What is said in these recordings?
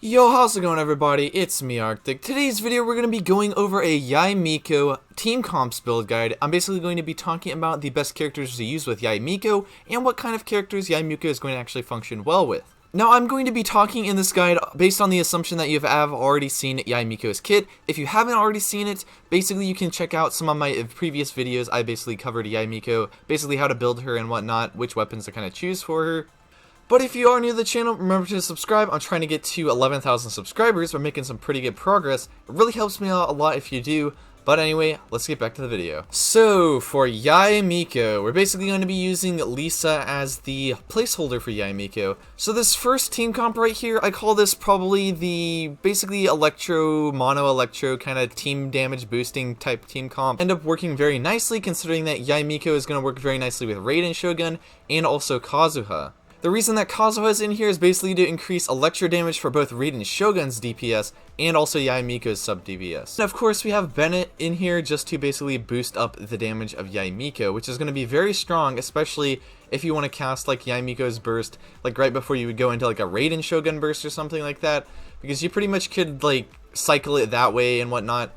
Yo, how's it going everybody? It's me, Arctic. Today's video we're going to be going over a Yae Miko Teamcomp Build guide. I'm basically going to be talking about the best characters to use with Yae Miko and what kind of characters Yae Miko is going to actually function well with. Now, I'm going to be talking in this guide based on the assumption that you have already seen Yae Miko's kit. If you haven't already seen it, basically you can check out some of my previous videos. I basically covered Yae Miko, basically how to build her and whatnot, which weapons to kind of choose for her. But if you are new to the channel, remember to subscribe. I'm trying to get to 11,000 subscribers. We're making some pretty good progress. It really helps me out a lot if you do. But anyway, let's get back to the video. So, for Yae Miko, we're basically going to be using Lisa as the placeholder for Yae Miko. So this first team comp right here, I call this probably the basically Electro Mono Electro kind of team damage boosting type team comp. End up working very nicely considering that Yae Miko is going to work very nicely with Raiden Shogun and also Kazuha. The reason that Kazuha is in here is basically to increase electro damage for both Raiden Shogun's DPS and also Yae Miko's sub DPS. And of course we have Bennett in here just to basically boost up the damage of Yae Miko, which is going to be very strong, especially if you want to cast like Yae Miko's burst like right before you would go into like a Raiden Shogun burst or something like that, because you pretty much could like cycle it that way and whatnot.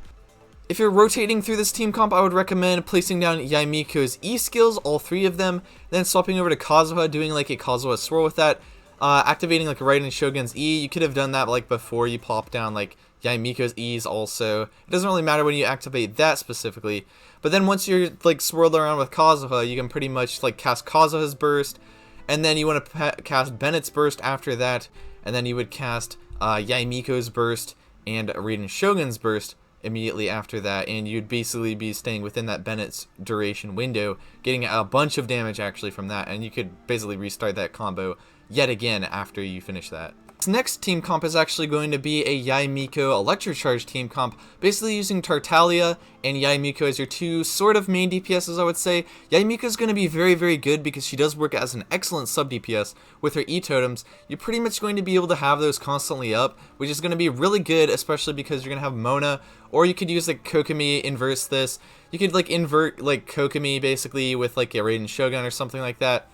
If you're rotating through this team comp, I would recommend placing down Yae Miko's E skills, all three of them, then swapping over to Kazuha, doing like a Kazuha swirl with that, activating like a Raiden Shogun's E. You could have done that like before you plop down like Yae Miko's E's also. It doesn't really matter when you activate that specifically, but then once you're like swirled around with Kazuha, you can pretty much like cast Kazuha's burst, and then you want to cast Bennett's burst after that, and then you would cast Yae Miko's burst and Raiden Shogun's burst immediately after that, and you'd basically be staying within that Bennett's duration window, getting a bunch of damage actually from that, and you could basically restart that combo yet again after you finish that. This next team comp is actually going to be a Yae Miko Electro Charge team comp, basically using Tartaglia and Yae Miko as your two sort of main DPSs, I would say. Yae Miko is going to be very, very good because she does work as an excellent sub DPS with her E totems. You're pretty much going to be able to have those constantly up, which is going to be really good, especially because you're going to have Mona, or you could use like Kokomi, inverse this. You could like invert like Kokomi basically with like a Raiden Shogun or something like that.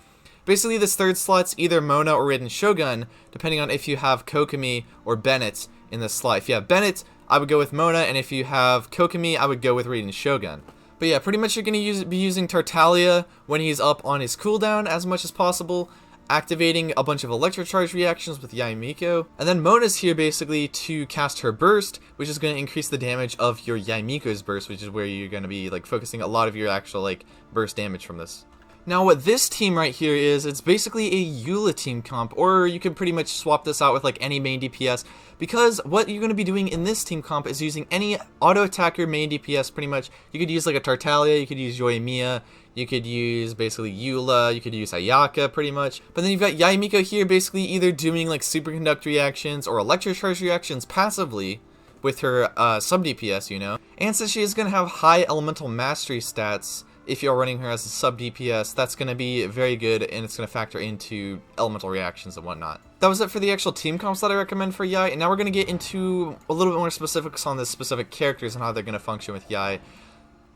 Basically, this third slot's either Mona or Raiden Shogun, depending on if you have Kokomi or Bennett in this slot. If you have Bennett, I would go with Mona, and if you have Kokomi, I would go with Raiden Shogun. But yeah, pretty much you're going to be using Tartaglia when he's up on his cooldown as much as possible, activating a bunch of Electro Charge reactions with Yae Miko. And then Mona's here basically to cast her burst, which is going to increase the damage of your Yae Miko's burst, which is where you're going to be like focusing a lot of your actual like burst damage from this. Now what this team right here is, it's basically a Eula team comp, or you could pretty much swap this out with like any main DPS, because what you're going to be doing in this team comp is using any auto attacker main DPS pretty much. You could use like a Tartaglia, you could use Yoimiya, you could use basically Eula, you could use Ayaka pretty much. But then you've got Yae Miko here basically either doing like superconduct reactions or electro charge reactions passively with her sub DPS, you know. And since she is going to have high elemental mastery stats, if you're running her as a sub DPS, that's going to be very good, and it's going to factor into elemental reactions and whatnot. That was it for the actual team comps that I recommend for Yae, and now we're going to get into a little bit more specifics on the specific characters and how they're going to function with Yae.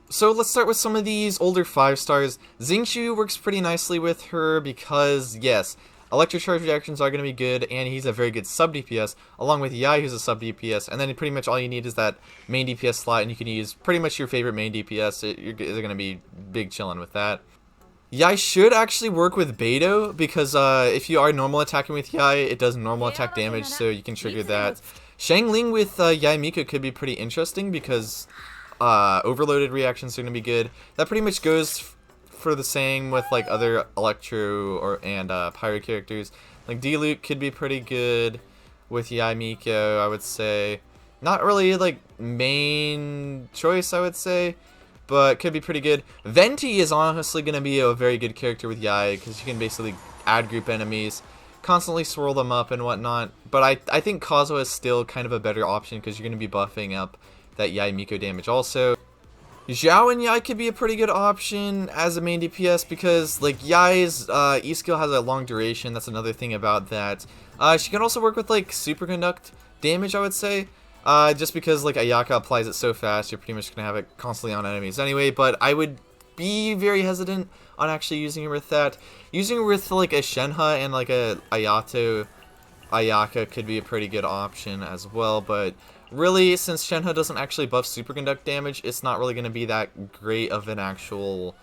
So let's start with some of these older 5 stars. Xingqiu works pretty nicely with her because, yes, Electro Charge reactions are going to be good, and he's a very good sub DPS, along with Yae, who's a sub DPS, and then pretty much all you need is that main DPS slot, and you can use pretty much your favorite main DPS. You're going to be big chilling with that. Yae should actually work with Beidou, because if you are normal attacking with Yae, it does normal attack damage, so you can trigger that. Xiangling with Yae Miko could be pretty interesting, because overloaded reactions are going to be good. That pretty much goes for the same with like other Electro and Pyro characters. Like Diluc could be pretty good with Yae Miko, I would say. Not really like main choice, I would say, but could be pretty good. Venti is honestly going to be a very good character with Yae because you can basically add group enemies, constantly swirl them up and whatnot. But I think Kazuha is still kind of a better option because you're going to be buffing up that Yae Miko damage also. Xiao and Yae could be a pretty good option as a main DPS because like Yae's E skill has a long duration. That's another thing about that. She can also work with like superconduct damage, I would say, just because like Ayaka applies it so fast, you're pretty much gonna have it constantly on enemies anyway. But I would be very hesitant on actually using her with that. Using her with like a Shenhe and like a Ayato Ayaka could be a pretty good option as well, but really, since Shenhe doesn't actually buff superconduct damage, it's not really going to be that great of an actual...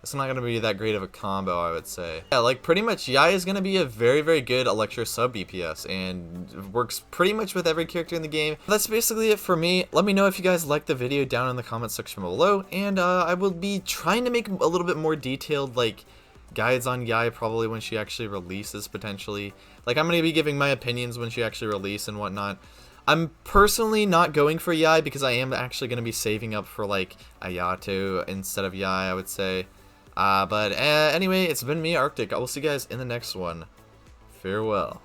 It's not going to be that great of a combo, I would say. Yeah, like, pretty much, Yae is going to be a very, very good Electro sub DPS, and works pretty much with every character in the game. That's basically it for me. Let me know if you guys liked the video down in the comment section below, and I will be trying to make a little bit more detailed, like, guides on Yae probably when she actually releases, potentially. Like, I'm going to be giving my opinions when she actually releases and whatnot. I'm personally not going for Yae because I am actually going to be saving up for, like, Ayato instead of Yae, I would say. But anyway, it's been me, Arctic. I will see you guys in the next one. Farewell.